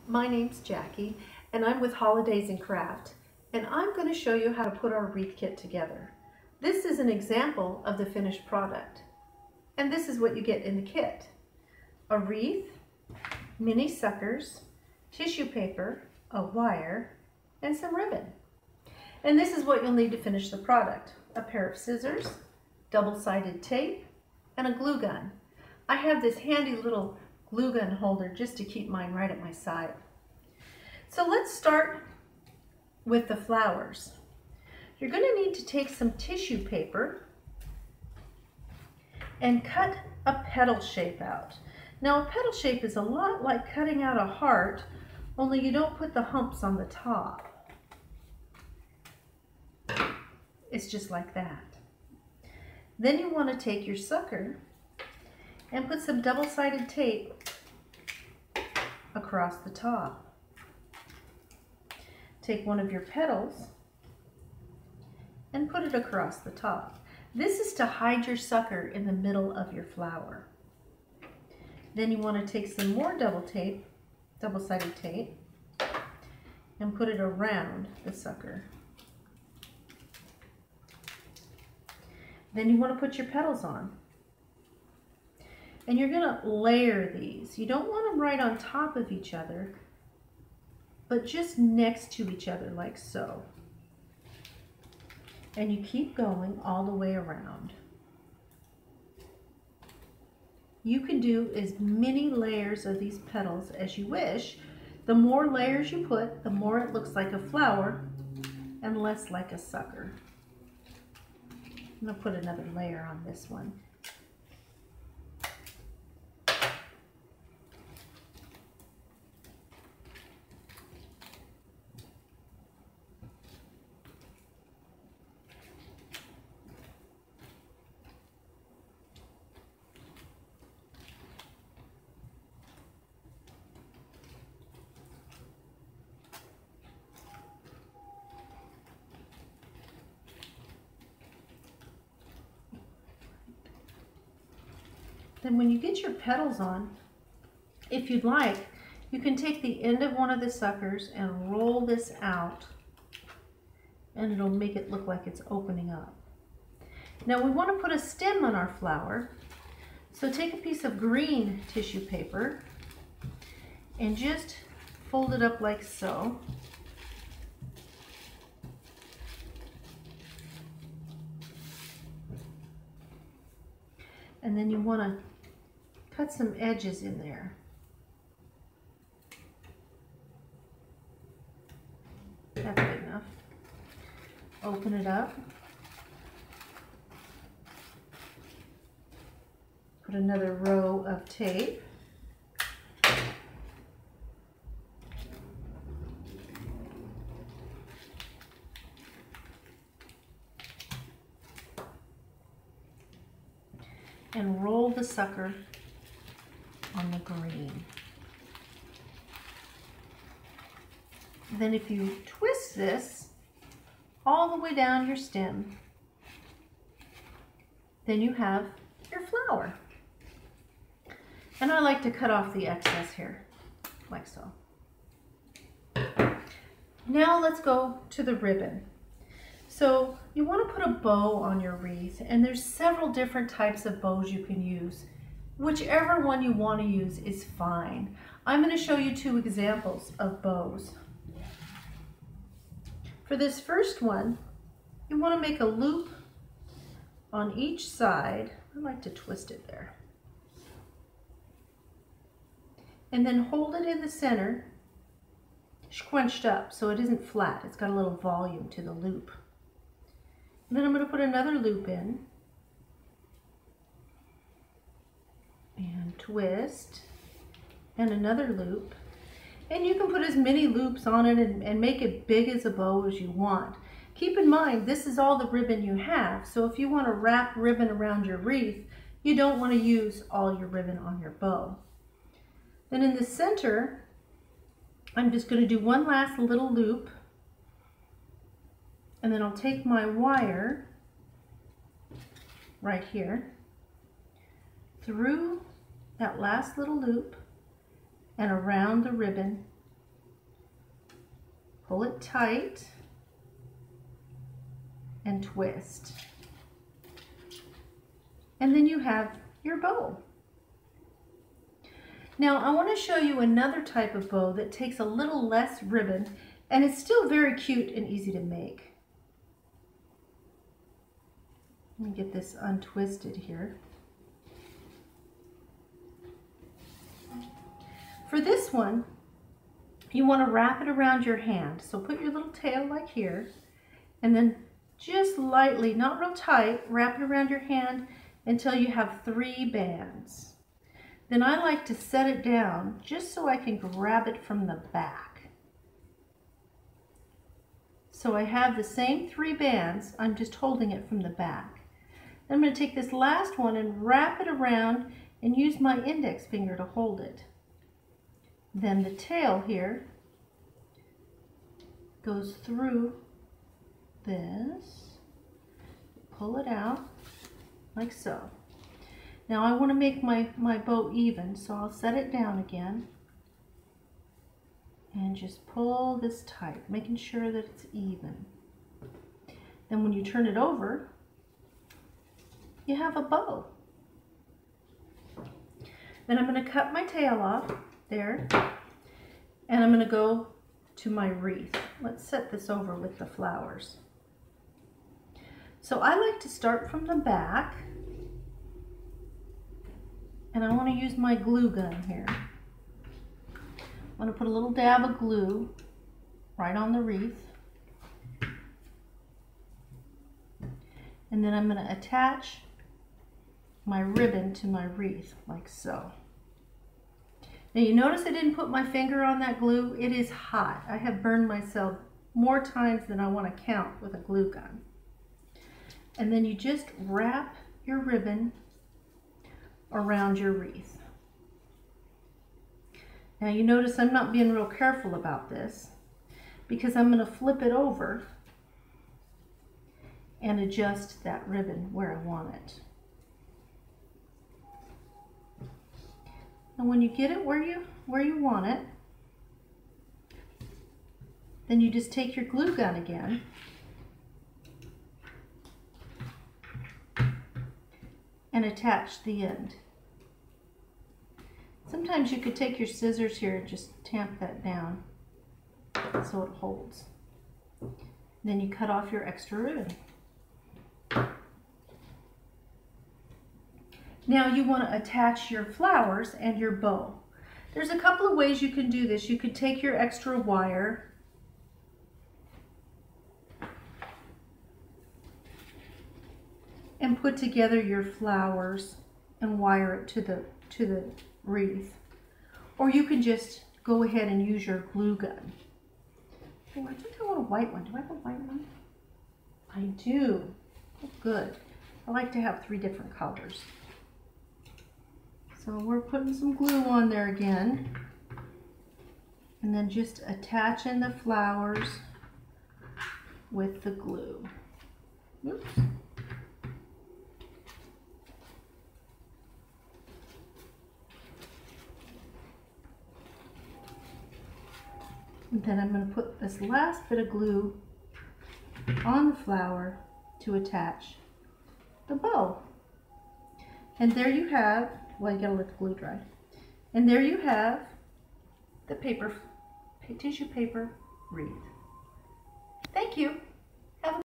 My name's Jackie, and I'm with Holidays and Craft, and I'm going to show you how to put our wreath kit together. This is an example of the finished product, and this is what you get in the kit. A wreath, mini suckers, tissue paper, a wire, and some ribbon. And this is what you'll need to finish the product. A pair of scissors, double-sided tape, and a glue gun. I have this handy little glue gun holder just to keep mine right at my side. So let's start with the flowers. You're going to need to take some tissue paper and cut a petal shape out. Now a petal shape is a lot like cutting out a heart, only you don't put the humps on the top. It's just like that. Then you want to take your sucker and put some double-sided tape across the top. Take one of your petals and put it across the top. This is to hide your sucker in the middle of your flower. Then you want to take some more double-sided tape, and put it around the sucker. Then you want to put your petals on. And you're going to layer these. You don't want them right on top of each other, but just next to each other like so. And you keep going all the way around. You can do as many layers of these petals as you wish. The more layers you put, the more it looks like a flower and less like a sucker. I'm going to put another layer on this one. Then when you get your petals on, if you'd like, you can take the end of one of the suckers and roll this out, and it'll make it look like it's opening up. Now we want to put a stem on our flower, so take a piece of green tissue paper and just fold it up like so. And then you want to cut some edges in there. That's good enough. Open it up. Put another row of tape. And roll the sucker on the green. Then if you twist this all the way down your stem, then you have your flower. And I like to cut off the excess here, like so. Now let's go to the ribbon. So you want to put a bow on your wreath, and there's several different types of bows you can use. Whichever one you want to use is fine. I'm going to show you two examples of bows. For this first one, you want to make a loop on each side. I like to twist it there. And then hold it in the center, scrunched up so it isn't flat. It's got a little volume to the loop. And then I'm going to put another loop in and twist, and another loop. And you can put as many loops on it and make it big as a bow as you want. Keep in mind, this is all the ribbon you have, so if you want to wrap ribbon around your wreath, you don't want to use all your ribbon on your bow. Then in the center, I'm just going to do one last little loop, and then I'll take my wire right here through that last little loop and around the ribbon pull it tight and twist. And then you have your bow. Now I want to show you another type of bow that takes a little less ribbon and it's still very cute and easy to make. Let me get this untwisted here. For this one, you want to wrap it around your hand. So put your little tail like here, and then just lightly, not real tight, wrap it around your hand until you have 3 bands. Then I like to set it down just so I can grab it from the back. So I have the same 3 bands, I'm just holding it from the back. Then I'm going to take this last one and wrap it around and use my index finger to hold it. Then the tail here goes through this, pull it out like so. Now I want to make my bow even, so I'll set it down again and just pull this tight, making sure that it's even. Then when you turn it over, you have a bow. Then I'm going to cut my tail off there, and I'm going to go to my wreath. Let's set this over with the flowers. So I like to start from the back, and I want to use my glue gun here. I'm going to put a little dab of glue right on the wreath, and then I'm going to attach my ribbon to my wreath like so. Now you notice I didn't put my finger on that glue. It is hot. I have burned myself more times than I want to count with a glue gun. And then you just wrap your ribbon around your wreath. Now you notice I'm not being real careful about this because I'm going to flip it over and adjust that ribbon where I want it. And when you get it where you want it, then you just take your glue gun again and attach the end. Sometimes you could take your scissors here and just tamp that down so it holds. Then you cut off your extra ribbon. Now you want to attach your flowers and your bow. There's a couple of ways you can do this. You could take your extra wire and put together your flowers and wire it to the wreath. Or you can just go ahead and use your glue gun. Oh, I think I want a white one. Do I have a white one? I do. Oh, good. I like to have 3 different colors. So we're putting some glue on there again, and then just attaching the flowers with the glue. Oops. And then I'm going to put this last bit of glue on the flower to attach the bow. And there you have, well, you gotta let the glue dry. And there you have the tissue paper wreath. Thank you.